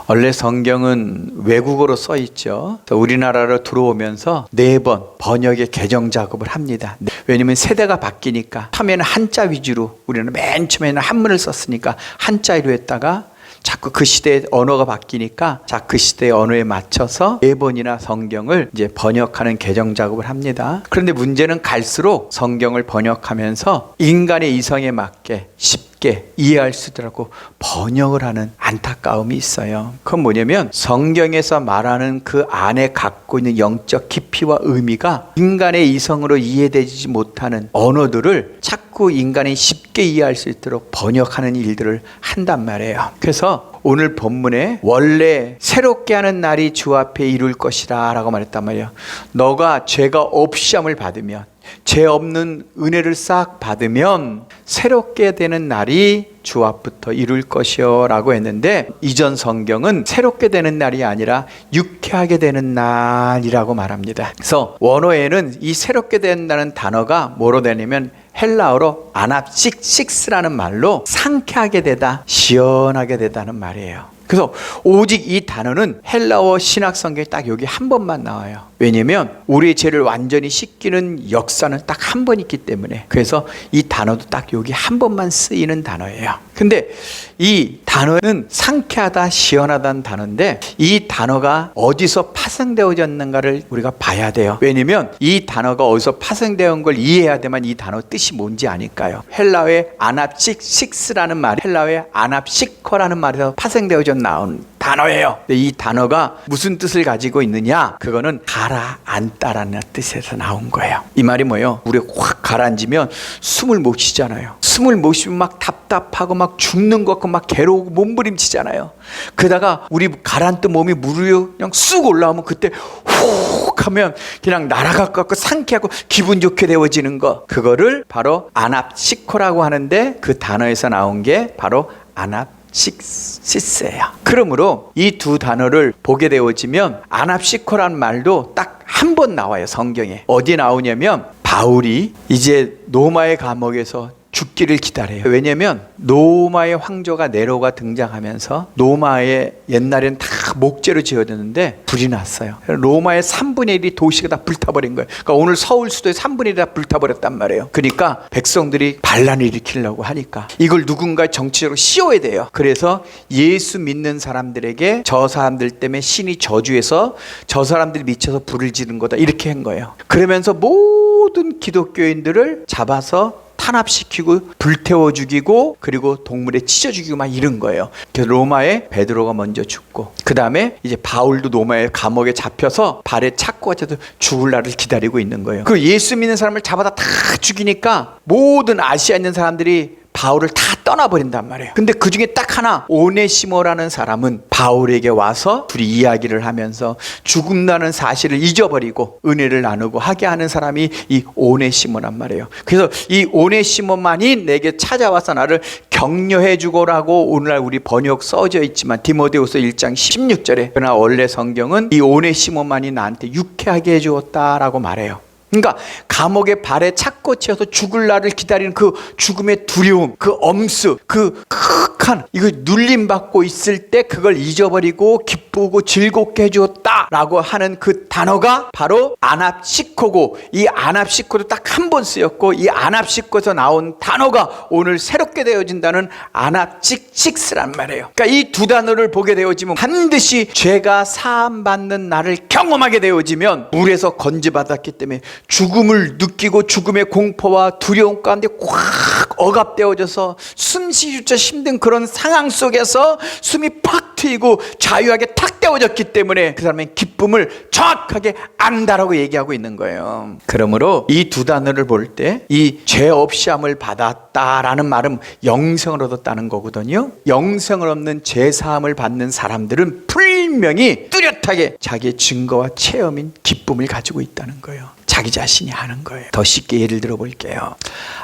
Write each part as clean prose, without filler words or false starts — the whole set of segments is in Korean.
원래 성경은 외국어로 써 있죠. 우리나라로 들어오면서 4번 번역의 개정 작업을 합니다. 왜냐하면 세대가 바뀌니까 처음에는 한자 위주로, 우리는 맨 처음에는 한문을 썼으니까 한자로 했다가 자꾸 그 시대의 언어가 바뀌니까 그 시대의 언어에 맞춰서 4번이나 성경을 이제 번역하는 개정 작업을 합니다. 그런데 문제는 갈수록 성경을 번역하면서 인간의 이성에 맞게 쉽게 이해할 수 있도록 번역을 하는 안타까움이 있어요. 그건 뭐냐면 성경에서 말하는 그 안에 갖고 있는 영적 깊이와 의미가 인간의 이성으로 이해되지 못하는 언어들을 자꾸 인간이 쉽게 이해할 수 있도록 번역하는 일들을 한단 말이에요. 그래서 오늘 본문에 원래 새롭게 하는 날이 주 앞에 이룰 것이라 라고 말했단 말이에요. 너가 죄가 없이 함을 받으면, 죄 없는 은혜를 싹 받으면 새롭게 되는 날이 주 앞부터 이룰 것이요 라고 했는데, 이전 성경은 새롭게 되는 날이 아니라 유쾌하게 되는 날이라고 말합니다. 그래서 원어에는 이 새롭게 된다는 단어가 뭐로 되냐면 헬라어로 아납식식스라는 말로 상쾌하게 되다, 시원하게 되다는 말이에요. 그래서 오직 이 단어는 헬라어 신약 성경에 딱 여기 한 번만 나와요. 왜냐면 우리의 죄를 완전히 씻기는 역사는 딱 한 번 있기 때문에. 그래서 이 단어도 딱 여기 한 번만 쓰이는 단어예요. 근데 이 단어는 상쾌하다, 시원하다는 단어인데 이 단어가 어디서 파생되어졌는가를 우리가 봐야 돼요. 왜냐면 이 단어가 어디서 파생되어 걸 이해해야 되면 이 단어 뜻이 뭔지 아니까요. 헬라어의 아납식식스라는 말, 헬라어의 아납시커라는 말에서 파생되어져 나온 단어예요. 근데 이 단어가 무슨 뜻을 가지고 있느냐? 그거는 가라앉다라는 뜻에서 나온 거예요. 이 말이 뭐예요? 우리가 확 가라앉으면 숨을 못 쉬잖아요. 숨을 못 쉬면 막 답답하고 막 죽는 것 같고 막 괴로우고 몸부림치잖아요. 그러다가 우리 가라앉던 몸이 물 위로 그냥 쑥 올라오면 그때 훅 하면 그냥 날아갈 것 같고 상쾌하고 기분 좋게 되어지는 거, 그거를 바로 아납시코라고 하는데 그 단어에서 나온 게 바로 아납식시스예요. 그러므로 이 두 단어를 보게 되어지면 아납시코라는 말도 딱 한 번 나와요. 성경에 어디 나오냐면 바울이 이제 로마의 감옥에서 죽기를 기다려요. 왜냐하면 로마의 황제가 네로가 등장하면서 로마의 옛날엔 다 목재로 지어졌는데 불이 났어요. 로마의 3분의 1이 도시가 다 불타버린 거예요. 그러니까 오늘 서울 수도의 3분의 1이 다 불타버렸단 말이에요. 그러니까 백성들이 반란을 일으키려고 하니까 이걸 누군가 정치적으로 씌워야 돼요. 그래서 예수 믿는 사람들에게 저 사람들 때문에 신이 저주해서 저 사람들이 미쳐서 불을 지른 거다, 이렇게 한 거예요. 그러면서 모든 기독교인들을 잡아서 탄압시키고 불태워 죽이고 그리고 동물에 찢어 죽이고 막 이런 거예요. 그래서 로마에 베드로가 먼저 죽고, 그 다음에 이제 바울도 로마의 감옥에 잡혀서 발에 착고가 쳐서 죽을 날을 기다리고 있는 거예요. 그 예수 믿는 사람을 잡아다 다 죽이니까 모든 아시아에 있는 사람들이 바울을 다 떠나버린단 말이에요. 근데 그 중에 딱 하나, 오네시모라는 사람은 바울에게 와서 둘이 이야기를 하면서 죽음나는 사실을 잊어버리고 은혜를 나누고 하게 하는 사람이 이 오네시모란 말이에요. 그래서 이 오네시모만이 내게 찾아와서 나를 격려해 주고라고 오늘날 우리 번역 써져 있지만 디모데후서 1장 16절에, 그러나 원래 성경은 이 오네시모만이 나한테 유쾌하게 해주었다라고 말해요. 그러니까 감옥에 발에 착고 치여서 죽을 날을 기다리는 그 죽음의 두려움, 그 엄습, 그 극한 이거 눌림받고 있을 때 그걸 잊어버리고 기쁘고 즐겁게 해주었다라고 하는 그 단어가 바로 아납시코고, 이 아납시코도 딱 한 번 쓰였고 이 아납시코에서 나온 단어가 오늘 새롭게 되어진다는 아납식식스란 말이에요. 그러니까 이 두 단어를 보게 되어지면 반드시 죄가 사함받는 날을 경험하게 되어지면 물에서 건져받았기 때문에 죽음을 느끼고 죽음의 공포와 두려움 가운데 꽉 억압되어져서 숨쉬기조차 힘든 그런 상황 속에서 숨이 팍 트이고 자유하게 탁 떼어졌기 때문에 그 사람의 기쁨을 정확하게 안다라고 얘기하고 있는 거예요. 그러므로 이 두 단어를 볼 때 이 죄 없이 함을 받았다라는 말은 영생을 얻었다는 거거든요. 영생을 얻는 죄 사함을 받는 사람들은 분명히 뚜렷하게 자기의 증거와 체험인 기쁨을 가지고 있다는 거예요. 자기 자신이 하는 거예요. 더 쉽게 예를 들어 볼게요.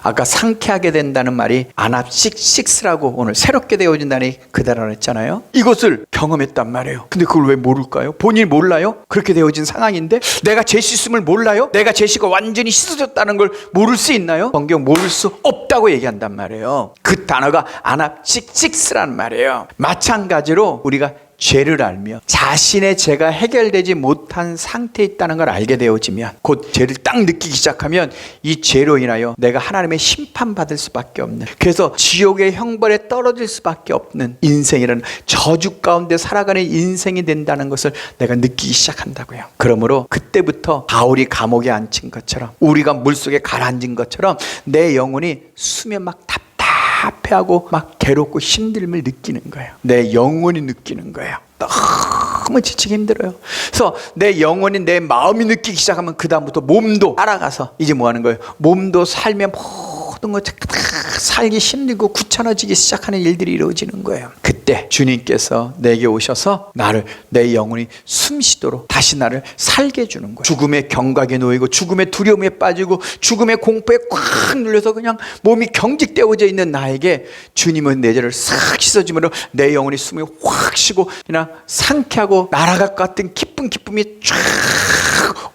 아까 상쾌하게 된다는 말이 아납식식스라고 오늘 새롭게 되어진다는 그 단어를 했잖아요. 이것을 경험했단 말이에요. 근데 그걸 왜 모를까요? 본인이 몰라요? 그렇게 되어진 상황인데 내가 죄 씻음을 몰라요? 내가 죄 씻고 완전히 씻어졌다는 걸 모를 수 있나요? 성경 모를 수 없다고 얘기한단 말이에요. 그 단어가 아납식식스란 말이에요. 마찬가지로 우리가 죄를 알며 자신의 죄가 해결되지 못한 상태에 있다는 걸 알게 되어지면, 곧 죄를 딱 느끼기 시작하면 이 죄로 인하여 내가 하나님의 심판받을 수밖에 없는, 그래서 지옥의 형벌에 떨어질 수밖에 없는 인생이라는 저주 가운데 살아가는 인생이 된다는 것을 내가 느끼기 시작한다고요. 그러므로 그때부터 바울이 감옥에 앉힌 것처럼, 우리가 물속에 가라앉은 것처럼 내 영혼이 숨에 막 답답해하고 막 괴롭고 힘듦을 느끼는 거예요. 내 영혼이 느끼는 거예요. 너무 지치기 힘들어요. 그래서 내 영혼이, 내 마음이 느끼기 시작하면 그 다음부터 몸도 따라가서 이제 뭐 하는 거예요? 몸도 삶의 모든 것 살기 힘들고 귀찮아지기 시작하는 일들이 이루어지는 거예요. 그때 주님께서 내게 오셔서 나를, 내 영혼이 숨쉬도록 다시 나를 살게 해주는 거예요. 죽음의 경각에 놓이고 죽음의 두려움에 빠지고 죽음의 공포에 꽉 눌려서 그냥 몸이 경직되어져 있는 나에게 주님은 내 죄를 싹 씻어주므로 내 영혼이 숨이 확 쉬고 그냥 상쾌하고 날아갈 것 같은 기쁨이 쫙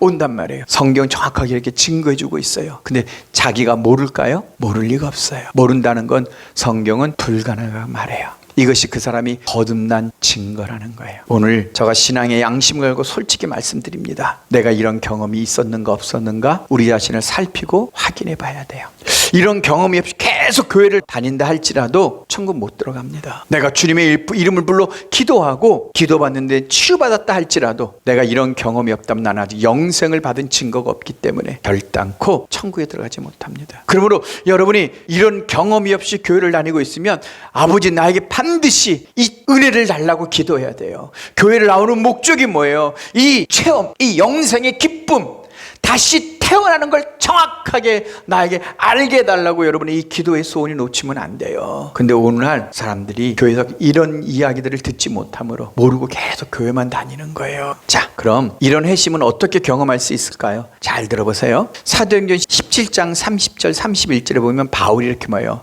온단 말이에요. 성경 정확하게 이렇게 증거해주고 있어요. 근데 자기가 모를까요? 모를 리가 없어요. 모른다는 건 성경은 불가능하다고 말해요. 이것이 그 사람이 거듭난 증거라는 거예요. 오늘 제가 신앙의 양심을 걸고 솔직히 말씀드립니다. 내가 이런 경험이 있었는가 없었는가 우리 자신을 살피고 확인해 봐야 돼요. 이런 경험이 없이 계속 교회를 다닌다 할지라도 천국 못 들어갑니다. 내가 주님의 이름을 불러 기도하고 기도받는데 치유받았다 할지라도 내가 이런 경험이 없다면 나는 아직 영생을 받은 증거가 없기 때문에 결단코 천국에 들어가지 못합니다. 그러므로 여러분이 이런 경험이 없이 교회를 다니고 있으면 아버지 나에게 반드시 이 은혜를 달라고 기도해야 돼요. 교회를 나오는 목적이 뭐예요? 이 체험, 이 영생의 기쁨, 다시 태어나는 걸 정확하게 나에게 알게 해달라고 여러분의 이 기도의 소원이 놓치면 안 돼요. 근데 오늘날 사람들이 교회에서 이런 이야기들을 듣지 못하므로 모르고 계속 교회만 다니는 거예요. 자, 그럼 이런 회심은 어떻게 경험할 수 있을까요? 잘 들어보세요. 사도행전 17장 30절 31절에 보면 바울이 이렇게 말해요.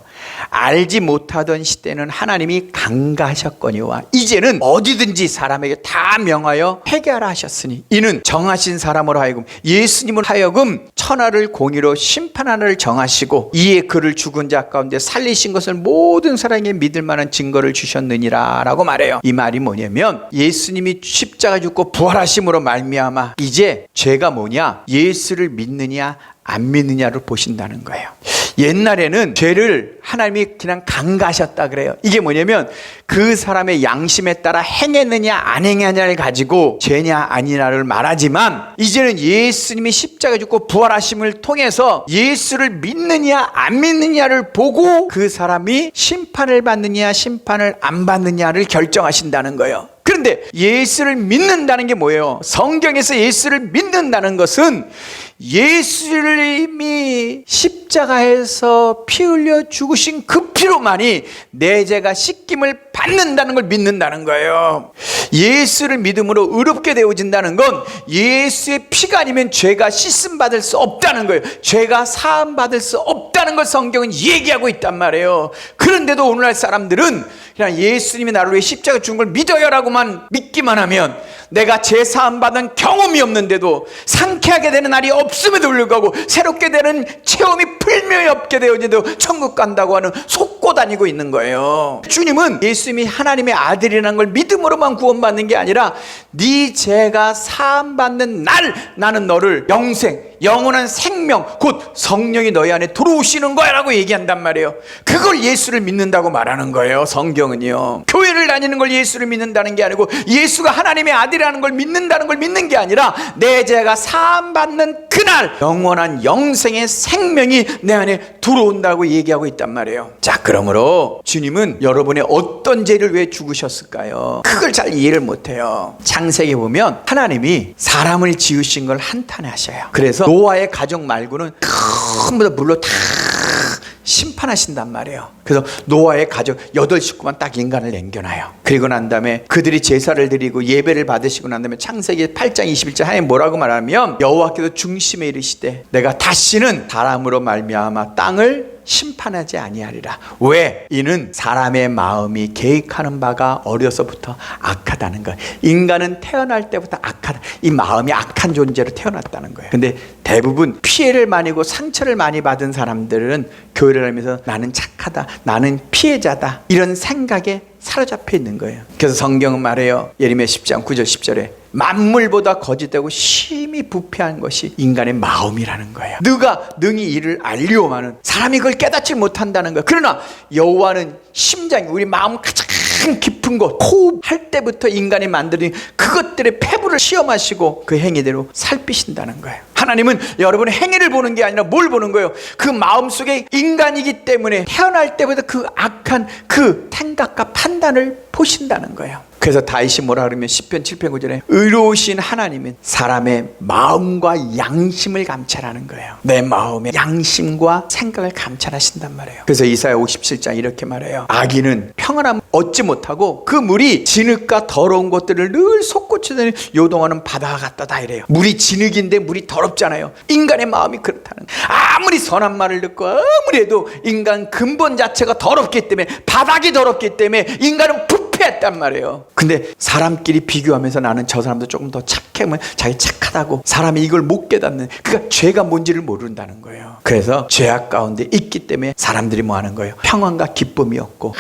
알지 못하던 시대는 하나님이 강가하셨거니와 이제는 어디든지 사람에게 다 명하여 회개하라 하셨으니 이는 정하신 사람으로 하여금 예수님을 하여금 천하를 공의로 심판하는 정하시고 이에 그를 죽은 자 가운데 살리신 것을 모든 사람에게 믿을 만한 증거를 주셨느니라 라고 말해요. 이 말이 뭐냐면 예수님이 십자가 죽고 부활하심으로 말미암아 이제 죄가 뭐냐, 예수를 믿느냐 안 믿느냐를 보신다는 거예요. 옛날에는 죄를 하나님이 그냥 강가하셨다 그래요. 이게 뭐냐면 그 사람의 양심에 따라 행했느냐 안 행했느냐를 가지고 죄냐 아니냐를 말하지만 이제는 예수님이 십자가 죽고 부활하심을 통해서 예수를 믿느냐 안 믿느냐를 보고 그 사람이 심판을 받느냐 심판을 안 받느냐를 결정하신다는 거예요. 그런데 예수를 믿는다는 게 뭐예요? 성경에서 예수를 믿는다는 것은 예수님이 십자가에서 피 흘려 죽으신 그 피로만이 내 죄가 씻김을 받는다는 걸 믿는다는 거예요. 예수를 믿음으로 의롭게 되어진다는 건 예수의 피가 아니면 죄가 씻음 받을 수 없다는 거예요. 죄가 사함 받을 수 없다는 걸 성경은 얘기하고 있단 말이에요. 그런데도 오늘날 사람들은 그냥 예수님이 나를 위해 십자가 죽은 걸 믿어요라고만 믿기만 하면 내가 죄 사함 받은 경험이 없는데도 상쾌하게 되는 날이 없음에도 불구하고 새롭게 되는 체험이 풀명이 없게 되어지도 천국 간다고 하는 속고 다니고 있는 거예요. 주님은 예수님이 하나님의 아들이라는 걸 믿음으로만 구원받는 게 아니라 네 죄가 사함 받는 날 나는 너를 영생, 영원한 생명, 곧 성령이 너희 안에 들어오시는 거야 라고 얘기한단 말이에요. 그걸 예수를 믿는다고 말하는 거예요. 성경은요. 교회를 다니는 걸 예수를 믿는다는 게 아니고 예수가 하나님의 아들이라는 걸 믿는다는 걸 믿는 게 아니라 내 죄가 사함 받는 그날 영원한 영생의 생명이 내 안에 들어온다고 얘기하고 있단 말이에요. 자, 그러므로 주님은 여러분의 어떤 죄를 왜 죽으셨을까요? 그걸 잘 이해를 못해요. 창세기 보면 하나님이 사람을 지으신 걸 한탄해 하셔요. 그래서 노아의 가족 말고는 전부 다 물로 다 심판하신단 말이에요. 그래서 노아의 가족 8식구만 딱 인간을 남겨놔요. 그리고 난 다음에 그들이 제사를 드리고 예배를 받으시고 난 다음에 창세기 8장 21절 하나님 뭐라고 말하면 여호와께서 중심에 이르시되 내가 다시는 사람으로 말미암아 땅을 심판하지 아니하리라. 왜? 이는 사람의 마음이 계획하는 바가 어려서부터 악하다는 것. 인간은 태어날 때부터 악하다. 이 마음이 악한 존재로 태어났다는 거예요. 근데 대부분 피해를 많이 고 상처를 많이 받은 사람들은 교회를 하면서 나는 착하다, 나는 피해자다, 이런 생각에 사로잡혀 있는 거예요. 그래서 성경은 말해요. 예레미야 10장 9절 10절에 만물보다 거짓되고 심히 부패한 것이 인간의 마음이라는 거예요. 누가 능히 이를 알리오마는 사람이 그걸 깨닫지 못한다는 거예요. 그러나 여호와는 심장이, 우리 마음 가장 깊은 곳, 호흡할 때부터 인간이 만드는 그것들의 폐부를 시험하시고 그 행위대로 살피신다는 거예요. 하나님은 여러분의 행위를 보는 게 아니라 뭘 보는 거예요? 그 마음속에 인간이기 때문에 태어날 때부터 그 악한 그 생각과 판단을 보신다는 거예요. 그래서 다윗이 뭐라 그러면 시편 7편 9절에 의로우신 하나님은 사람의 마음과 양심을 감찰하는 거예요. 내 마음의 양심과 생각을 감찰하신단 말이에요. 그래서 이사야 57장 이렇게 말해요. 악인은 평안함 얻지 못하고 그 물이 진흙과 더러운 것들을 늘 솟구치더니 요동하는 바다와 같다 이래요. 물이 진흙인데 물이 더럽잖아요. 인간의 마음이 그렇다는 거예요. 아무리 선한 말을 듣고 아무리 해도 인간 근본 자체가 더럽기 때문에, 바닥이 더럽기 때문에 인간은 부패했단 말이에요. 근데 사람끼리 비교하면서 나는 저 사람도 조금 더 착하면 자기 착하다고, 사람이 이걸 못 깨닫는, 그러니까 죄가 뭔지를 모른다는 거예요. 그래서 죄악 가운데 있기 때문에 사람들이 뭐 하는 거예요? 평안과 기쁨이 없고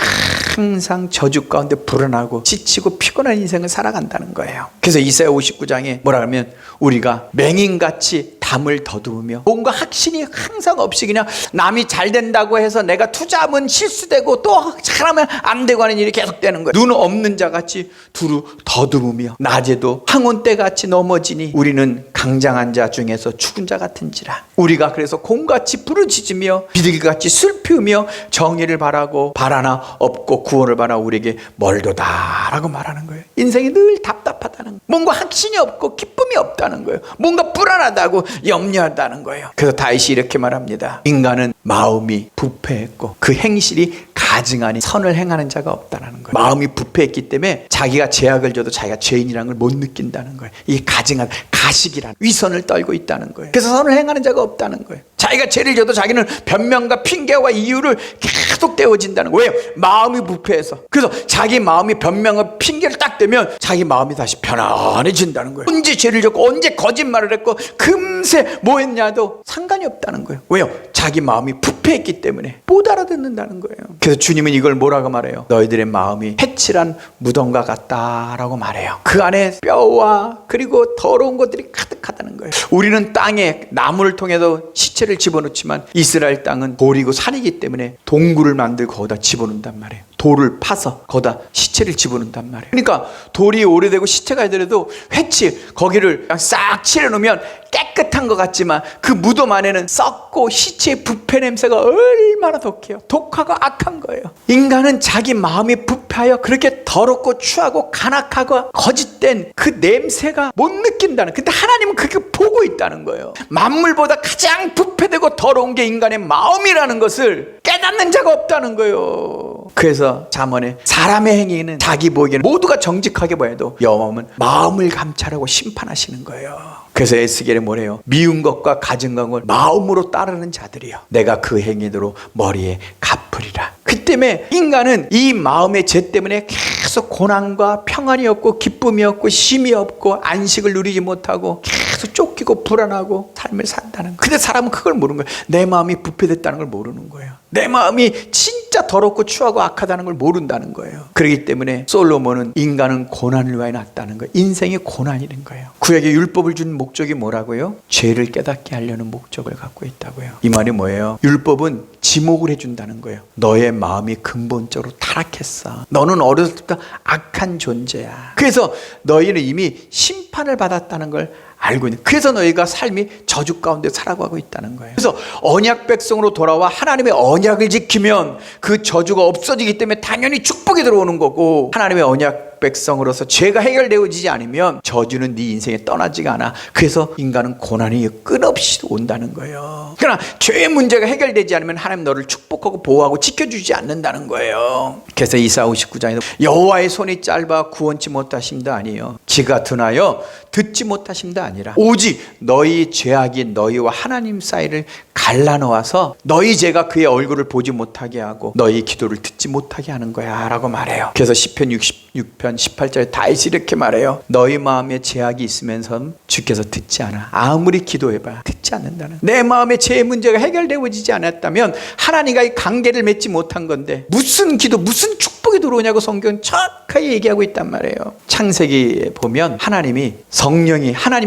항상 저주 가운데 불안하고 지치고 피곤한 인생을 살아간다는 거예요. 그래서 이사야 59장에 뭐라 하면 우리가 맹인같이 담을 더듬으며 뭔가 확신이 항상 없이 그냥 남이 잘 된다고 해서 내가 투자하면 실수되고 또 잘하면 안 되고 하는 일이 계속 되는 거예요. 눈 없는 자같이 두루 더듬으며 낮에도 항온대같이 넘어지니 우리는 강장한 자 중에서 죽은 자 같은지라. 우리가 그래서 곰같이 부르짖으며 비둘기같이 슬피우며 정의를 바라고 바라나 없고 구원을 바라 우리에게 멀도다 라고 말하는 거예요. 인생이 늘 답답하다는 거예요. 뭔가 확신이 없고 기쁨이 없다는 거예요. 뭔가 불안하다고 염려하다는 거예요. 그래서 다윗이 이렇게 말합니다. 인간은 마음이 부패했고 그 행실이 가증하니 선을 행하는 자가 없다는 거예요. 마음이 부패했기 때문에 자기가 죄악을 져도 자기가 죄인이라는 걸 못 느낀다는 거예요. 이 가증한 가식이란 위선을 떨고 있다는 거예요. 그래서 선을 행하는 자가 없다는 거예요. 자기가 죄를 져도 자기는 변명과 핑계와 이유를 계속 떼어진다는 거예요. 왜요? 마음이 부패해서. 그래서 자기 마음이 변명과 핑계를 딱 대면 자기 마음이 다시 편안해진다는 거예요. 언제 죄를 졌고 언제 거짓말을 했고 금세 뭐 했냐도 상관이 없다는 거예요. 왜요? 자기 마음이 부패했기 때문에 못 알아듣는다는 거예요. 그래서 주님은 이걸 뭐라고 말해요? 너희들의 마음이 해칠한 무덤과 같다라고 말해요. 그 안에 뼈와 그리고 더러운 것들이 가득하다는 거예요. 우리는 땅에 나무를 통해서 시체를 집어넣지만 이스라엘 땅은 돌이고 산이기 때문에 동굴을 만들고 거기다 집어넣는단 말이에요. 돌을 파서 거기다 시체를 집어넣는단 말이에요. 그러니까 돌이 오래되고 시체가 되더라도 회치 거기를 그냥 싹 칠해놓으면 깨끗한 것 같지만 그 무덤 안에는 썩고 시체의 부패 냄새가 얼마나 독해요. 독하고 악한 거예요. 인간은 자기 마음이 부패하여 그렇게 더럽고 추하고 간악하고 거짓된 그 냄새가 못 느낀다는, 근데 하나님은 그렇게 보고 있다는 거예요. 만물보다 가장 부패되고 더러운 게 인간의 마음이라는 것을 깨닫는 자가 없다는 거예요. 그래서 잠언에 사람의 행위는 자기 보기에는 모두가 정직하게 보여도 여호와는 마음을 감찰하고 심판하시는 거예요. 그래서 에스겔에 뭐래요? 미운 것과 가증 것을 마음으로 따르는 자들이요 내가 그 행위대로 머리에 갚으리라. 그 때문에 인간은 이 마음의 죄 때문에 계속 고난과 평안이 없고 기쁨이 없고 쉼이 없고 안식을 누리지 못하고 계속 쫓기고 불안하고 삶을 산다는 거예요. 근데 사람은 그걸 모르는 거예요. 내 마음이 부패됐다는 걸 모르는 거예요. 내 마음이 진짜 더럽고 추하고 악하다는 걸 모른다는 거예요. 그렇기 때문에 솔로몬은 인간은 고난을 위하여 났다는 거예요. 인생이 고난이라는 거예요. 구약에 율법을 준 목적이 뭐라고요? 죄를 깨닫게 하려는 목적을 갖고 있다고요. 이 말이 뭐예요? 율법은 지목을 해준다는 거예요. 너의 마음이 근본적으로 타락했어. 너는 어렸을 때부터 악한 존재야. 그래서 너희는 이미 심판을 받았다는 걸 알고 있는, 그래서 너희가 삶이 저주 가운데 살아가고 있다는 거예요. 그래서 언약 백성으로 돌아와 하나님의 언약을 지키면 그 저주가 없어지기 때문에 당연히 축복이 들어오는 거고, 하나님의 언약 백성으로서 죄가 해결되어지지 않으면 저주는 네 인생에 떠나지가 않아. 그래서 인간은 고난이 끊없이 온다는 거예요. 그러나 죄의 문제가 해결되지 않으면 하나님 너를 축복하고 보호하고 지켜주지 않는다는 거예요. 그래서 이사야 59장에도 여호와의 손이 짧아 구원치 못하심도 아니에요, 귀가 둔하여 듣지 못하심도 아니라 오직 너희 죄악이 너희와 하나님 사이를 갈라놓아서 너희 죄가 그의 얼굴을 보지 못하게 하고 너희 기도를 듣지 못하게 하는 거야 라고 말해요. 그래서 시편 66편 18절에 다윗이 이렇게 말해요. 너희 마음에 죄악이 있으면서 주께서 듣지 않아. 아무리 기도해봐 듣지 않는다는. 내 마음에 죄의 문제가 해결되어지지 않았다면 하나님과 이 관계를 맺지 못한 건데 무슨 기도 무슨 축복이 들어오냐고 성경은 정확하게 얘기하고 있단 말이에요. 창세기에 보면 하나님이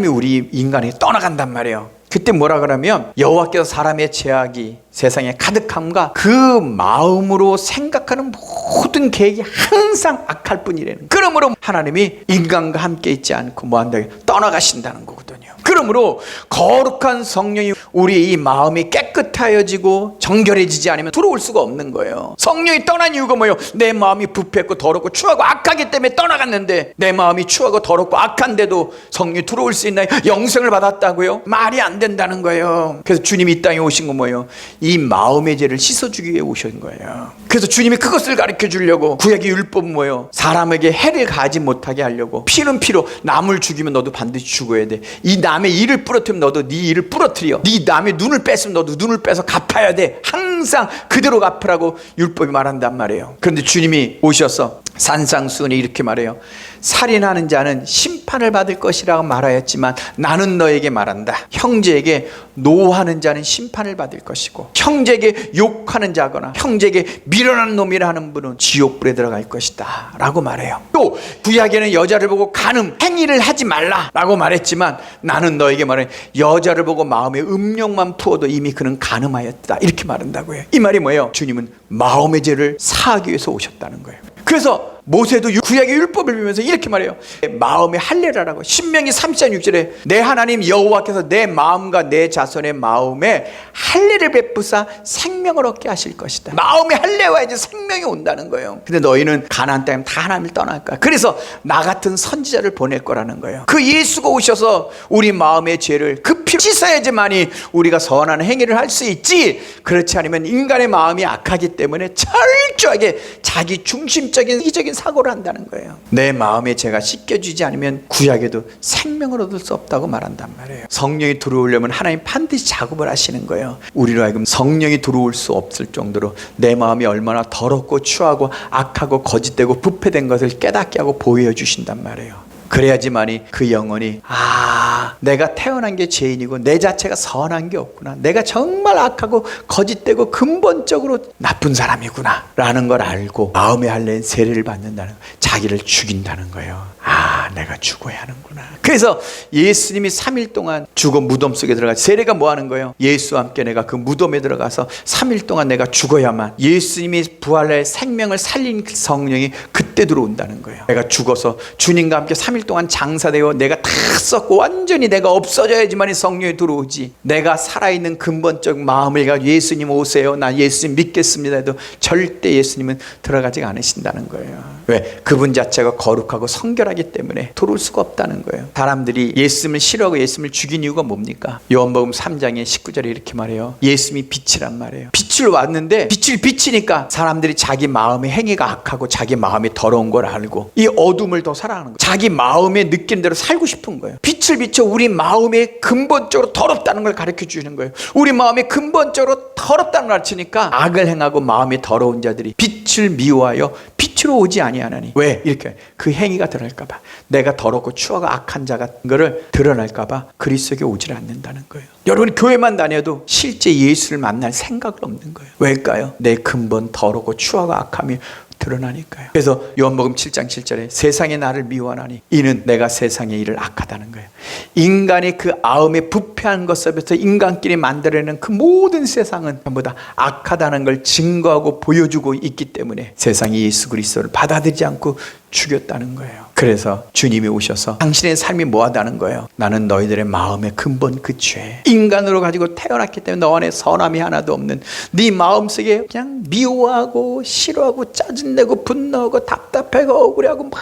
우리 인간에게 떠나간단 말이에요. 그때 뭐라 그러면 여호와께서 사람의 죄악이 세상에 가득함과 그 마음으로 생각하는 모든 계획이 항상 악할 뿐이라는. 그러므로 하나님이 인간과 함께 있지 않고 뭐한다, 떠나가신다는 거거든요. 그러므로 거룩한 성령이 우리 이 마음이 깨끗하여지고 정결해지지 않으면 들어올 수가 없는 거예요. 성령이 떠난 이유가 뭐예요? 내 마음이 부패했고 더럽고 추하고 악하기 때문에 떠나갔는데, 내 마음이 추하고 더럽고 악한데도 성령이 들어올 수 있나요? 영생을 받았다고요? 말이 안 된다는 거예요. 그래서 주님이 이 땅에 오신 건 뭐예요? 이 마음의 죄를 씻어주기 위해 오신 거예요. 그래서 주님이 그것을 가르쳐 주려고 구약의 율법은 뭐예요? 사람에게 해를 가하지 못하게 하려고. 피는 피로, 남을 죽이면 너도 반드시 죽어야 돼. 이 남의 이를 부러뜨리면 너도 네 이를 부러뜨려. 네 남의 눈을 뺐으면 너도 눈을 빼서 갚아야 돼. 항상 그대로 갚으라고 율법이 말한단 말이에요. 그런데 주님이 오셔서 산상수훈에 이렇게 말해요. 살인하는 자는 심판을 받을 것이라고 말하였지만 나는 너에게 말한다. 형제에게 노하는 자는 심판을 받을 것이고 형제에게 욕하는 자거나 형제에게 미련한 놈이라 하는 분은 지옥불에 들어갈 것이다 라고 말해요. 또 구약에는 여자를 보고 간음 행위를 하지 말라 라고 말했지만 나는 너에게 말해 여자를 보고 마음에 음욕만 부어도 이미 그는 간음하였다 이렇게 말한다고요. 이 말이 뭐예요? 주님은 마음의 죄를 사하기 위해서 오셨다는 거예요. 그래서 모세도 구약의 율법을 빌면서 이렇게 말해요. 마음의 할례라라고. 신명기 30장 6절에 내 하나님 여호와께서 내 마음과 내 자손의 마음에 할례를 베푸사 생명을 얻게 하실 것이다. 마음의 할례와 이제 생명이 온다는 거예요. 근데 너희는 가나안 땅에 다 하나님을 떠날 거야. 그래서 나 같은 선지자를 보낼 거라는 거예요. 그 예수가 오셔서 우리 마음의 죄를 그 피로 씻어야지만이 우리가 선한 행위를 할 수 있지. 그렇지 않으면 인간의 마음이 악하기 때문에 철저하게 자기 중심적인 이기적인 사고를 한다는 거예요. 내 마음에 죄가 씻겨지지 않으면 구약에도 생명을 얻을 수 없다고 말한단 말이에요. 성령이 들어오려면 하나님 반드시 작업을 하시는 거예요. 우리로 하여금 성령이 들어올 수 없을 정도로 내 마음이 얼마나 더럽고 추하고 악하고 거짓되고 부패된 것을 깨닫게 하고 보여 주신단 말이에요. 그래야지만이 그 영혼이 내가 태어난 게 죄인이고 내 자체가 선한 게 없구나, 내가 정말 악하고 거짓되고 근본적으로 나쁜 사람이구나 라는 걸 알고 마음의 할례인 세례를 받는다는 거예요. 자기를 죽인다는 거예요. 내가 죽어야 하는구나. 그래서 예수님이 3일 동안 죽어 무덤 속에 들어가. 세례가 뭐 하는 거예요? 예수와 함께 내가 그 무덤에 들어가서 3일 동안 내가 죽어야만 예수님이 부활의 생명을 살린 성령이 그때 들어온다는 거예요. 내가 죽어서 주님과 함께 3일 동안 장사되어 내가 다 썩고 완전히 내가 없어져야지만 성령이 들어오지. 내가 살아있는 근본적 마음을 가지고 예수님 오세요, 나 예수님 믿겠습니다 해도 절대 예수님은 들어가지 않으신다는 거예요. 왜? 그분 자체가 거룩하고 성결하기 때문에 들어올 수가 없다는 거예요. 사람들이 예수님을 싫어하고 예수님을 죽인 이유가 뭡니까? 요한복음 3장의 19절에 이렇게 말해요. 예수님이 빛이란 말이에요. 빛을 왔는데 빛을 비치니까 사람들이 자기 마음의 행위가 악하고 자기 마음이 더러운 걸 알고 이 어둠을 더 사랑하는 거예요. 자기 마음에 느낀 대로 살고 싶은 거예요. 빛을 비춰 우리 마음이 근본적으로 더럽다는 걸 가르쳐 주는 거예요. 우리 마음이 근본적으로 더럽다는 걸 가르치니까 악을 행하고 마음이 더러운 자들이 빛을 미워하여 빛으로 오지 아니하나니. 왜? 이렇게 그 행위가 드러날까 봐, 내가 더럽고 추하고 악한 자 같은 거를 드러날까 봐 그리스도에게 오지를 않는다는 거예요. 여러분 교회만 다녀도 실제 예수를 만날 생각은 없는 거예요. 왜일까요? 내 근본 더럽고 추하고 악함이 드러나니까요. 그래서 요한복음 7장 7절에 세상이 나를 미워하나니 이는 내가 세상의 일을 악하다는 거예요. 인간이 그 아음에 부패한 것서부터 인간끼리 만들어내는 그 모든 세상은 전부 다 악하다는 걸 증거하고 보여주고 있기 때문에 세상이 예수 그리스도를 받아들이지 않고 죽였다는 거예요. 그래서 주님이 오셔서 당신의 삶이 뭐하다는 거예요? 나는 너희들의 마음의 근본 그 죄, 인간으로 가지고 태어났기 때문에 너 안에 선함이 하나도 없는 네 마음속에 그냥 미워하고 싫어하고 짜증내고 분노하고 답답하고 억울해하고 막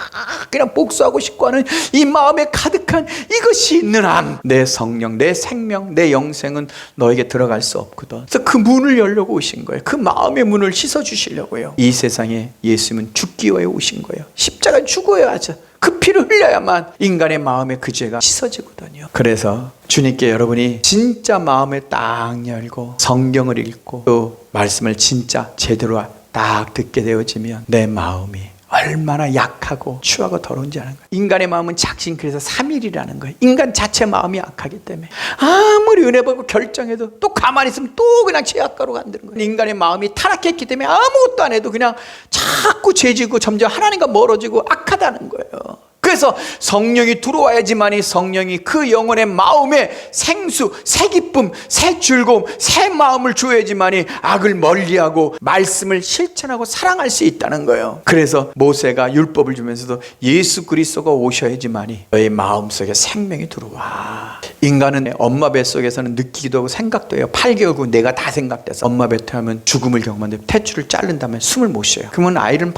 그냥 복수하고 싶고 하는 이 마음에 가득한 이것이 있는 한 내 성령, 내 생명, 내 영생은 너에게 들어갈 수 없거든. 그래서 그 문을 열려고 오신 거예요. 그 마음의 문을 씻어주시려고요. 이 세상에 예수님은 죽기 위해 오신 거예요. 십자가 죽어야 하죠. 그 피를 흘려야만 인간의 마음의 그 죄가 씻어지거든요. 그래서 주님께 여러분이 진짜 마음을 딱 열고 성경을 읽고 또 말씀을 진짜 제대로 딱 듣게 되어지면 내 마음이 얼마나 약하고 추하고 더러운지 아는 거예요. 인간의 마음은 작심, 그래서 3일이라는 거예요. 인간 자체 마음이 약하기 때문에 아무리 은혜 받고 결정해도 또 가만히 있으면 또 그냥 죄악가로 간다는 거예요. 인간의 마음이 타락했기 때문에 아무것도 안 해도 그냥 자꾸 죄지고 점점 하나님과 멀어지고 악하다는 거예요. 그래서 성령이 들어와야지만이 성령이 그 영혼의 마음에 생수, 새 기쁨, 새 즐거움, 새 마음을 줘야지만이 악을 멀리하고 말씀을 실천하고 사랑할 수 있다는 거예요. 그래서 모세가 율법을 주면서도 예수 그리스도가 오셔야지만이 너의 마음속에 생명이 들어와. 인간은 엄마 뱃속에서는 느끼기도 하고 생각도 해요. 8개월 후 내가 다 생각돼서 엄마 뱃에 하면 죽음을 경험하는데 탯줄을 자른 다음에 숨을 못 쉬어요. 그러면 아이를 막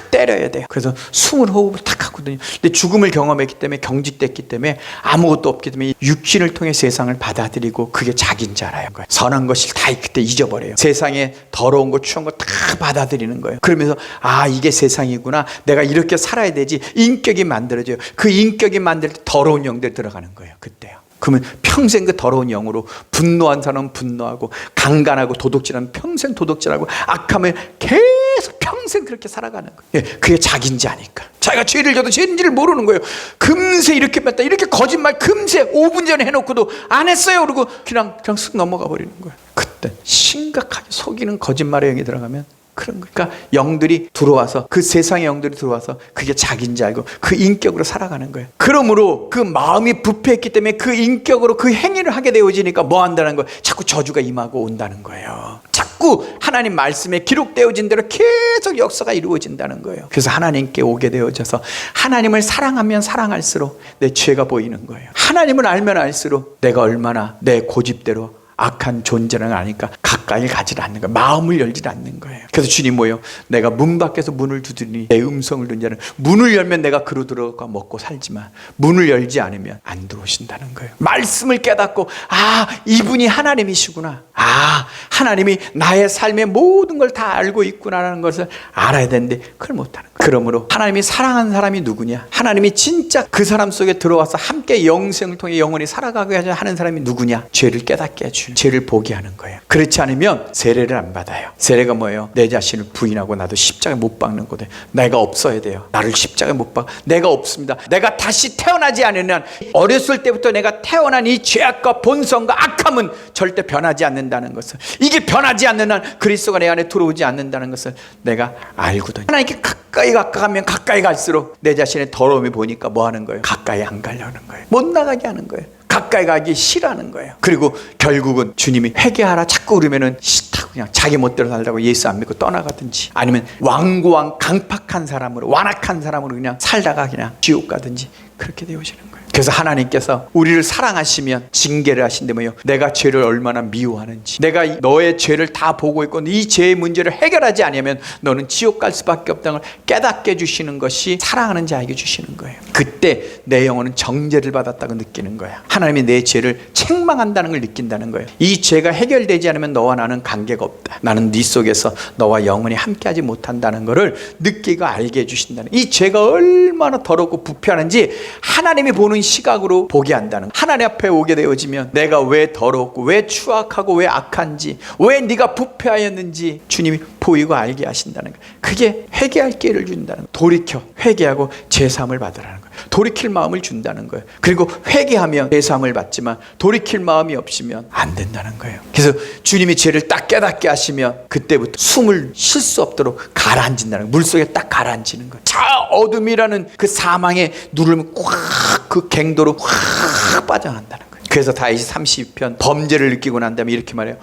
때려야 돼요. 그래서 숨을 호흡을 탁 하거든요. 근데 죽음을 경험했기 때문에 경직됐기 때문에 아무것도 없기 때문에 육신을 통해 세상을 받아들이고 그게 자기인 줄 알아요. 선한 것을 다 그때 잊어버려요. 세상에 더러운 거 추한 거 다 받아들이는 거예요. 그러면서 아 이게 세상이구나, 내가 이렇게 살아야 되지. 인격이 만들어져요. 그 인격이 만들 때 더러운 영들 들어가는 거예요. 그때요. 그러면 평생 그 더러운 영으로 분노한 사람은 분노하고 강간하고 도둑질하면 평생 도둑질하고 악하면 계속 평생 그렇게 살아가는 거예요. 예, 그게 자기인지 아니까. 자기가 죄를 져도 죄인지를 모르는 거예요. 금세 이렇게 뺐다 이렇게 거짓말 금세 5분 전에 해놓고도 안 했어요. 그러고 그냥 쓱 넘어가 버리는 거예요. 그때 심각하게 속이는 거짓말의 영이 들어가면 그런 거예요. 그러니까 영들이 들어와서 그 세상의 영들이 들어와서 그게 자기인지 알고 그 인격으로 살아가는 거예요. 그러므로 그 마음이 부패했기 때문에 그 인격으로 그 행위를 하게 되어지니까 뭐 한다는 거예요? 자꾸 저주가 임하고 온다는 거예요. 자꾸 하나님 말씀에 기록되어진 대로 계속 역사가 이루어진다는 거예요. 그래서 하나님께 오게 되어져서 하나님을 사랑하면 사랑할수록 내 죄가 보이는 거예요. 하나님을 알면 알수록 내가 얼마나 내 고집대로 악한 존재는 아니까 가까이 가지 않는 거예요. 마음을 열지 않는 거예요. 그래서 주님 뭐예요? 내가 문 밖에서 문을 두드리니 내 음성을 듣는 자는 문을 열면 내가 그로 들어가 먹고 살지만 문을 열지 않으면 안 들어오신다는 거예요. 말씀을 깨닫고 아 이분이 하나님이시구나, 아 하나님이 나의 삶의 모든 걸 다 알고 있구나라는 것을 알아야 되는데 그걸 못하는 거예요. 그러므로 하나님이 사랑하는 사람이 누구냐, 하나님이 진짜 그 사람 속에 들어와서 함께 영생을 통해 영원히 살아가게 하는 사람이 누구냐, 죄를 깨닫게 해주는, 죄를 보게 하는 거예요. 그렇지 않으면 세례를 안 받아요. 세례가 뭐예요? 내 자신을 부인하고 나도 십자가에 못 박는 거대. 내가 없어야 돼요. 나를 십자가에 못 박. 내가 없습니다. 내가 다시 태어나지 않으면, 어렸을 때부터 내가 태어난 이 죄악과 본성과 악함은 절대 변하지 않는다는 것을, 이게 변하지 않는 한 그리스도가 내 안에 들어오지 않는다는 것을 내가 알거든요. 하나님께 가까이 가면 가까이 갈수록 내 자신의 더러움이 보니까 뭐 하는 거예요? 가까이 안 가려는 거예요. 못 나가게 하는 거예요. 가까이 가기 싫어하는 거예요. 그리고 결국은 주님이 회개하라 자꾸 그러면은 싫다고 그냥 자기 멋대로 살다고 예수 안 믿고 떠나가든지, 아니면 완고한 강팍한 사람으로, 완악한 사람으로 그냥 살다가 그냥 지옥 가든지 그렇게 되어지는 거예요. 그래서 하나님께서 우리를 사랑하시면 징계를 하신다며요. 내가 죄를 얼마나 미워하는지, 내가 너의 죄를 다 보고 있고 이 죄의 문제를 해결하지 않으면 너는 지옥 갈 수밖에 없다는 걸 깨닫게 해주시는 것이 사랑하는 자에게 주시는 거예요. 그때 내 영혼은 정죄를 받았다고 느끼는 거야. 하나님이 내 죄를 책망한다는 걸 느낀다는 거예요. 이 죄가 해결되지 않으면 너와 나는 관계가 없다. 나는 네 속에서 너와 영원히 함께하지 못한다는 것을 느끼고 알게 해주신다는, 이 죄가 얼마나 더럽고 부패하는지 하나님이 보는 시각으로 보게 한다는, 하나님 앞에 오게 되어지면 내가 왜 더럽고 왜 추악하고 왜 악한지, 왜 네가 부패하였는지 주님이 보이고 알게 하신다는 거예요. 그게 회개할 기회를 준다는 거예요. 돌이켜 회개하고 제사함을 받으라는 거예요. 돌이킬 마음을 준다는 거예요. 그리고 회개하면 제사함을 받지만 돌이킬 마음이 없으면 안 된다는 거예요. 그래서 주님이 죄를 딱 깨닫게 하시면 그때부터 숨을 쉴 수 없도록 가라앉힌다는 거예요. 물속에 딱 가라앉히는 거예요. 저 어둠이라는 그 사망의 누르면 꽉 그 갱도로 확 빠져나간다는 거예요. 그래서 다윗이 32편 범죄를 느끼고 난 다음에 이렇게 말해요.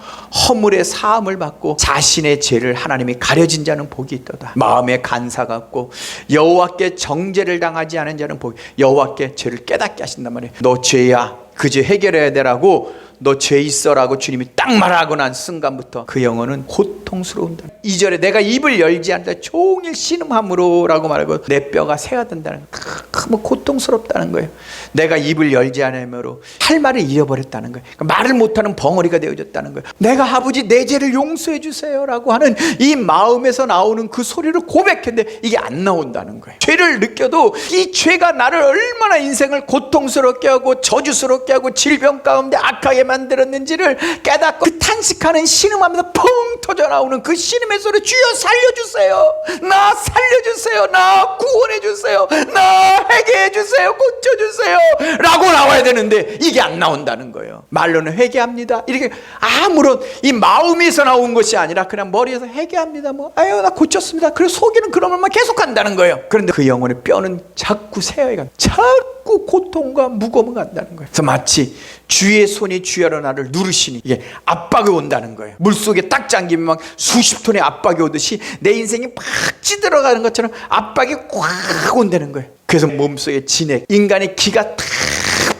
허물의 사함을 받고 자신의 죄를 하나님이 가려진 자는 복이 있도다. 마음에 간사가 없고 여호와께 정죄를 당하지 않은 자는 복이. 여호와께 죄를 깨닫게 하신단 말이에요. 너 죄야, 그 죄 해결해야 되라고, 너 죄 있어라고 주님이 딱 말하고 난 순간부터 그 영혼은 고통스러운다. 2절에 내가 입을 열지 않는다 종일 신음함으로 라고 말하고 내 뼈가 새가 된다는 거예요. 뭐 고통스럽다는 거예요. 내가 입을 열지 않으므로 할 말을 잃어버렸다는 거예요. 그러니까 말을 못하는 벙어리가 되어졌다는 거예요. 내가 아버지 내 죄를 용서해 주세요 라고 하는 이 마음에서 나오는 그 소리를 고백했는데 이게 안 나온다는 거예요. 죄를 느껴도 이 죄가 나를 얼마나 인생을 고통스럽게 하고 저주스럽게 하고 질병 가운데 악하게 만들었는지를 깨닫고 그 탄식하는 신음하면서 펑 터져 나오는 그 신음의 소리, 주여 살려주세요, 나 살려주세요, 나 구원해주세요, 나 회개해주세요, 고쳐주세요 라고 나와야 되는데 이게 안 나온다는 거예요. 말로는 회개합니다 이렇게 아무런 이 마음에서 나온 것이 아니라 그냥 머리에서 회개합니다, 뭐 아유 나 고쳤습니다, 그래서 속이는 그런 말만 계속 한다는 거예요. 그런데 그 영혼의 뼈는 자꾸 새어가 자꾸 고통과 무거움을 간다는 거예요. 그래서 마치 주의 손이 주야로 나를 누르시니 이게 압박이 온다는 거예요. 물속에 딱 잠기면 막 수십 톤의 압박이 오듯이 내 인생이 막 찌들어가는 것처럼 압박이 꽉 온다는 거예요. 그래서 몸속에 진액, 인간의 기가 탁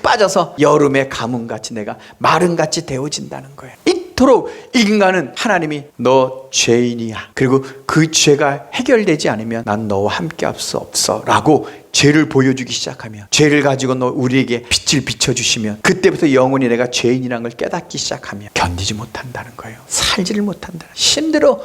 빠져서 여름의 가뭄같이 내가 마른같이 데워진다는 거예요. 이토록 인간은 하나님이 너 죄인이야, 그리고 그 죄가 해결되지 않으면 난 너와 함께 할 수 없어 라고 죄를 보여주기 시작하면, 죄를 가지고 너 우리에게 빛을 비춰주시면 그때부터 영혼이 내가 죄인이라는 걸 깨닫기 시작하면 견디지 못한다는 거예요. 살지를 못한다. 힘들어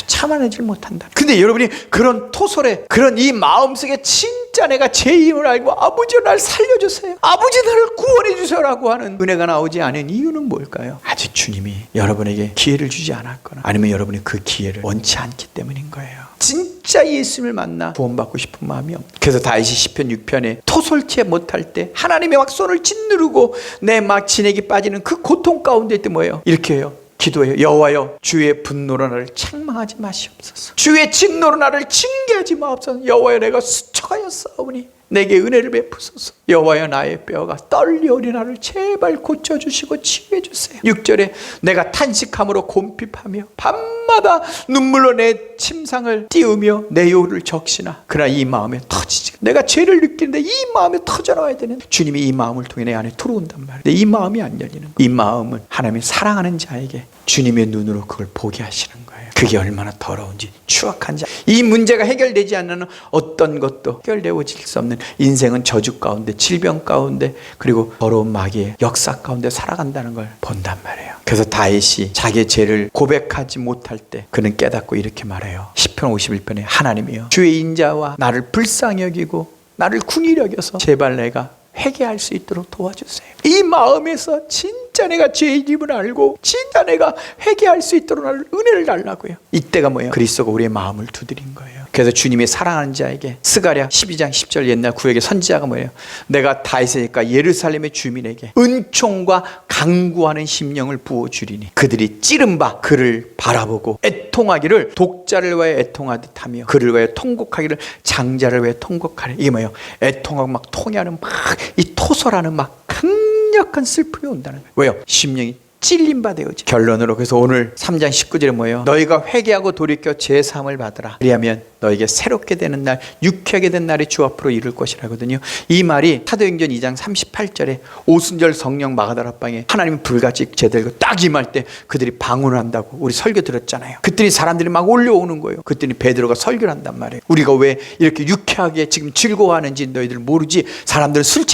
참아내질 못한다. 근데 여러분이 그런 토설에, 그런 이 마음속에 진짜 내가 죄임을 알고 아버지 날 살려주세요, 아버지 나를 구원해주세요 라고 하는 은혜가 나오지 않은 이유는 뭘까요? 아직 주님이 여러분에게 기회를 주지 않았거나 아니면 여러분이 그 기회를 원치 않기 때문인 거예요. 진짜 예수님을 만나 구원받고 싶은 마음이 없다. 그래서 다윗이 시편 6편에 토설치 못할 때 하나님의 막 손을 짓누르고 내 막 진액이 빠지는 그 고통 가운데 때 뭐예요? 이렇게 해요. 기도해요. 여호와여 주의 분노로 나를 책망하지 마시옵소서. 주의 진노로 나를 징계하지 마옵소서. 여호와여 내가 수척하였사오니 내게 은혜를 베푸소서. 여호와여 나의 뼈가 떨리오니 나를 제발 고쳐주시고 치유해 주세요. 6절에 내가 탄식함으로 곰핍하며 밤마다 눈물로 내 침상을 띄우며 내 요를 적시나 그러나 이 마음에 터지지. 내가 죄를 느끼는데 이 마음에 터져나와야 되는 주님이 이 마음을 통해 내 안에 들어온단 말이에요. 근데 이 마음이 안 열리는 거예요. 이 마음은 하나님이 사랑하는 자에게 주님의 눈으로 그걸 보게 하시는 거예요. 그게 얼마나 더러운지, 추악한지. 이 문제가 해결되지 않는 어떤 것도 해결되어질 수 없는 인생은 저주 가운데, 질병 가운데, 그리고 더러운 마귀의 역사 가운데 살아간다는 걸 본단 말이에요. 그래서 다윗이 자기의 죄를 고백하지 못할 때 그는 깨닫고 이렇게 말해요. 시편 51편에 하나님이여 주의 인자와 나를 불쌍히 여기고 나를 궁히 여겨서 제발 내가 회개할 수 있도록 도와주세요. 이 마음에서 진짜 내가 죄인임을 알고 진짜 내가 회개할 수 있도록 나를 은혜를 달라고요. 이때가 뭐예요? 그리스도가 우리의 마음을 두드린 거예요. 그래서 주님이 사랑하는 자에게 스가랴 12장 10절 옛날 구약의 선지자가 뭐예요? 내가 다윗이니까 예루살렘의 주민에게 은총과 강구하는 심령을 부어주리니 그들이 찌른 바 그를 바라보고 애통하기를 독자를 위하여 애통하듯 하며 그를 위하여 통곡하기를 장자를 위하여 통곡하리. 이게 뭐예요? 애통하고 막 통해하는 막 이 토설하는 막 강력한 슬픔이 온다는 거예요. 왜요? 심령이 찔린 바 되어지. 결론으로 그래서 오늘 3장 19절에 뭐예요? 너희가 회개하고 돌이켜 제사함을 받으라. 그리하면 너에게 새롭게 되는 날, 유쾌하게 된 날이 주 앞으로 이를 것이라거든요. 이 말이 사도행전 2장 38절에 오순절 성령 마가다락방에 하나님이 불같이 제대로 딱 임할 때 그들이 방언을 한다고 우리 설교 들었잖아요. 그랬더니 사람들이 막 올려오는 거예요. 그랬더니 베드로가 설교를 한단 말이에요. 우리가 왜 이렇게 유쾌하게 지금 즐거워하는지 너희들 모르지. 사람들은 술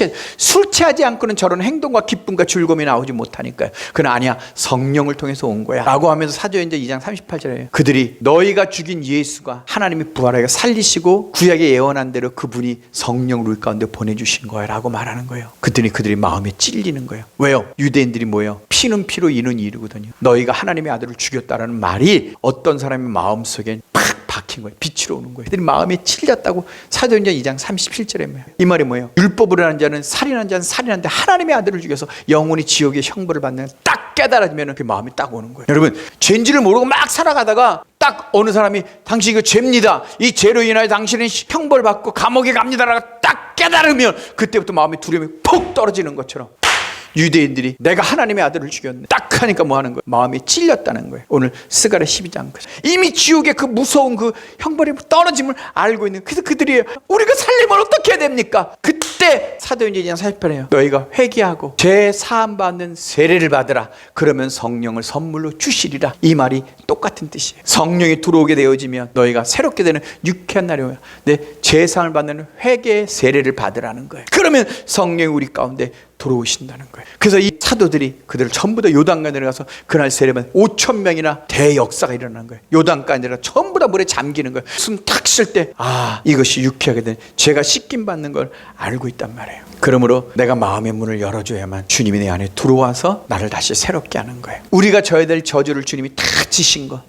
취하지 않고는 저런 행동과 기쁨과 즐거움이 나오지 못하니까요. 그건 아니야, 성령을 통해서 온 거야 라고 하면서 사도행전 2장 38절에 그들이 너희가 죽인 예수가 하나님이 부활하게 살리시고 구약에 예언한 대로 그분이 성령을 우리 가운데 보내주신 거야 라고 말하는 거예요. 그랬더니 그들이 마음에 찔리는 거예요. 왜요? 유대인들이 뭐예요? 피는 피로 이는 이르거든요. 너희가 하나님의 아들을 죽였다라는 말이 어떤 사람의 마음속에 팍 박힌 거예요. 빛으로 오는 거예요. 그들이 마음에 찔렸다고 사도행전 2장 37절에 뭐예요? 이 말이 뭐예요? 율법으로 하는 자는 살인한 자는 살인하는데 하나님의 아들을 죽여서 영원히 지옥의 형벌을 받는 딱 깨달아지면 그 마음이 딱 오는 거예요. 여러분 죄인지를 모르고 막 살아가다가 딱 어느 사람이 당신 이거 죄입니다, 이 죄로 인하여 당신은 형벌 받고 감옥에 갑니다라고 딱 깨달으면 그때부터 마음의 두려움이 푹 떨어지는 것처럼 유대인들이 내가 하나님의 아들을 죽였네 딱 하니까 뭐 하는 거예요? 마음이 찔렸다는 거예요. 오늘 스가랴 12장 이미 지옥의 그 무서운 그 형벌이 떨어짐을 알고 있는, 그래서 그들이 우리가 살리면 어떻게 해야 됩니까? 그때 사도행전 2장 40편에요. 너희가 회개하고 죄 사함 받는 세례를 받으라. 그러면 성령을 선물로 주시리라. 이 말이 똑같은 뜻이에요. 성령이 들어오게 되어지면 너희가 새롭게 되는 유쾌한 날이 오면 죄 사함을 받는 회개의 세례를 받으라는 거예요. 그러면 성령이 우리 가운데 들어오신다는 거예요. 그래서 이 사도들이 그들을 전부 다 요단강에 내려가서 그날 세례받은 5,000명이나 대역사가 일어나는 거예요. 요단강에 내려가 전부 다 물에 잠기는 거예요. 숨 탁 쉴 때 이것이 유쾌하게 된 죄가 씻김 받는 걸 알고 있단 말이에요. 그러므로 내가 마음의 문을 열어줘야만 주님이 내 안에 들어와서 나를 다시 새롭게 하는 거예요. 우리가 져야 될 저주를 주님이 다 지신 거,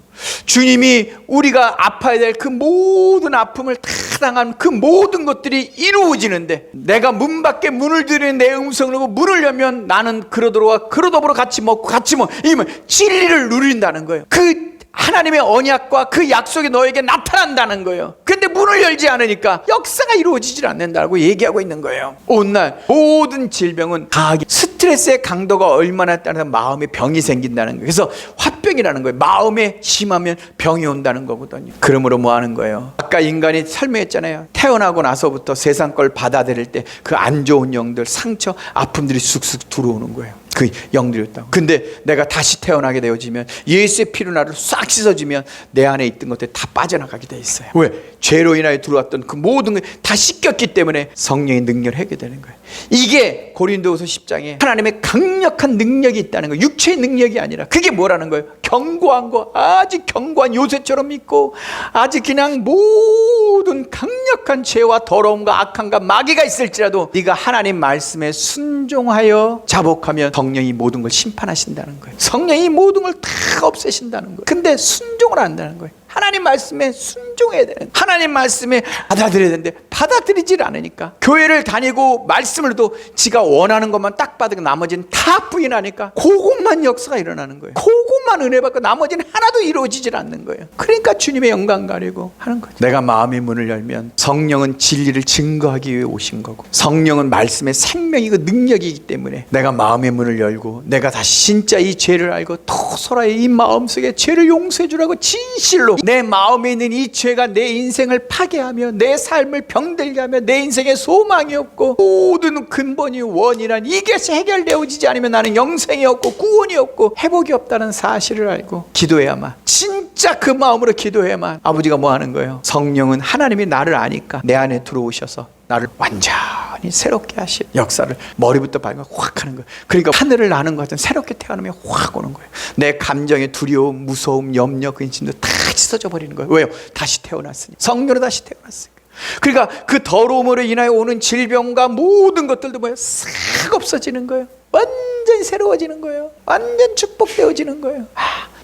주님이 우리가 아파야 될 그 모든 아픔을 다 당한 그 모든 것들이 이루어지는데, 내가 문 밖에 문을 들이는 내 음성을 듣고 문을 열면 나는 그러더라 그러더불어 같이 먹고 같이 이면 진리를 누린다는 거예요. 그 하나님의 언약과 그 약속이 너에게 나타난다는 거예요. 근데 문을 열지 않으니까 역사가 이루어지질 않는다고 얘기하고 있는 거예요. 오늘 모든 질병은 과하게 스트레스의 강도가 얼마나 따라서 마음에 병이 생긴다는 거예요. 그래서 화병이라는 거예요. 마음에 심하면 병이 온다는 거거든요. 그러므로 뭐 하는 거예요? 아까 인간이 설명했잖아요. 태어나고 나서부터 세상 걸 받아들일 때 그 안 좋은 영들, 상처, 아픔들이 쑥쑥 들어오는 거예요. 그 영들이었다고. 근데 내가 다시 태어나게 되어지면 예수의 피로 나를 싹 씻어주면 내 안에 있던 것들이 다 빠져나가게 돼 있어요. 왜? 죄로 인하여 들어왔던 그 모든 게 다 씻겼기 때문에 성령의 능력을 하게 되는 거예요. 이게 고린도후서 10장에 하나님의 강력한 능력이 있다는 거예요. 육체의 능력이 아니라. 그게 뭐라는 거예요? 견고한 거, 아주 견고한 요새처럼 믿고 아주 그냥 모든 강력한 죄와 더러움과 악함과 마귀가 있을지라도 네가 하나님 말씀에 순종하여 자복하면 성령이 모든 걸 심판하신다는 거예요. 성령이 모든 걸 다 없애신다는 거예요. 근데 순종을 안 한다는 거예요. 하나님 말씀에 순종해야 되는, 하나님 말씀에 받아들여야 되는데 받아들이질 않으니까 교회를 다니고 말씀을 또 지가 원하는 것만 딱 받으고 나머지는 다 부인하니까 그것만 역사가 일어나는 거예요. 그것만 은혜 받고 나머지는 하나도 이루어지질 않는 거예요. 그러니까 주님의 영광 가리고 하는 거죠. 내가 마음의 문을 열면 성령은 진리를 증거하기 위해 오신 거고, 성령은 말씀의 생명이고 능력이기 때문에 내가 마음의 문을 열고 내가 다시 진짜 이 죄를 알고 토설아의 이 마음속에 죄를 용서해 주라고 진실로 내 마음에 있는 이 죄가 내 인생을 파괴하며 내 삶을 병들게 하며 내 인생에 소망이 없고 모든 근본이 원이란 이것이 해결되어지지 않으면 나는 영생이 없고 구원이 없고 회복이 없다는 사실을 알고 기도해야만, 진짜 그 마음으로 기도해야만 아버지가 뭐 하는 거예요? 성령은 하나님이 나를 아니까 내 안에 들어오셔서 나를 완전히 새롭게 하실 역사를 머리부터 발끝 확 하는 거예요. 그러니까 하늘을 나는 것 같은 새롭게 태어나면 확 오는 거예요. 내 감정의 두려움, 무서움, 염려, 근심도 다 씻어져 버리는 거예요. 왜요? 다시 태어났으니, 성령으로 다시 태어났으니까. 그러니까 그 더러움으로 인하여 오는 질병과 모든 것들도 뭐예요? 싹 없어지는 거예요. 완전히 새로워지는 거예요. 완전 축복되어지는 거예요.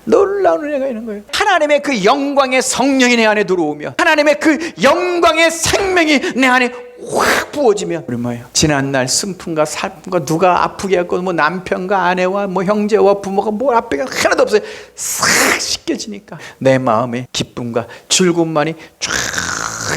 놀라운 은혜가 있는 거예요. 하나님의 그 영광의 성령이 내 안에 들어오면, 하나님의 그 영광의 생명이 내 안에 확 부어지면, 우리 뭐예요? 지난날 슬픔과 살픔과 누가 아프게 했고 뭐 남편과 아내와 뭐 형제와 부모가 뭘 아프게 하나도 없어요. 싹 씻겨지니까 내 마음의 기쁨과 즐거움만이 쫙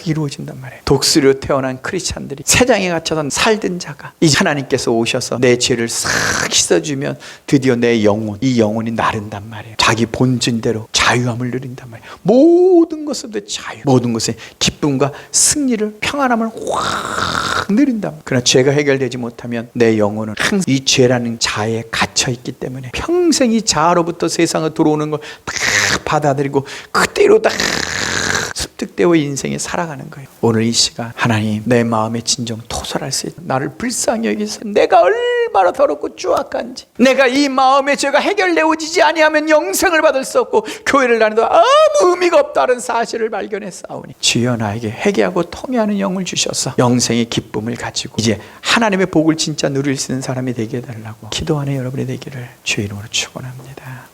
이루어진단 말이에요. 독수리로 태어난 크리스찬들이 세상에 갇혀서 살던 자가 이제 하나님께서 오셔서 내 죄를 싹 씻어주면 드디어 내 영혼, 이 영혼이 나른단 말이에요. 자기 본진대로 자유함을 누린단 말이에요. 모든 것으로 자유, 모든 것에 기쁨과 승리를, 평안함을 확 누린단 말이에요. 그러나 죄가 해결되지 못하면 내 영혼은 항상 이 죄라는 자아에 갇혀있기 때문에 평생 이 자아로부터 세상에 들어오는 걸 다 받아들이고 그대로 다 습득되어 인생에 살아가는 거예요. 오늘 이 시간 하나님, 내 마음의 진정 토설할 수 있다. 나를 불쌍히 여기서 내가 얼마나 더럽고 추악한지, 내가 이 마음의 죄가 해결되어지지 아니하면 영생을 받을 수 없고 교회를 다녀도 아무 의미가 없다는 사실을 발견했사오니 주여 나에게 회개하고 통회하는 영을 주셔서 영생의 기쁨을 가지고 이제 하나님의 복을 진짜 누릴 수 있는 사람이 되게 해달라고 기도하는 여러분이 되기를 주의 이름으로 축원합니다.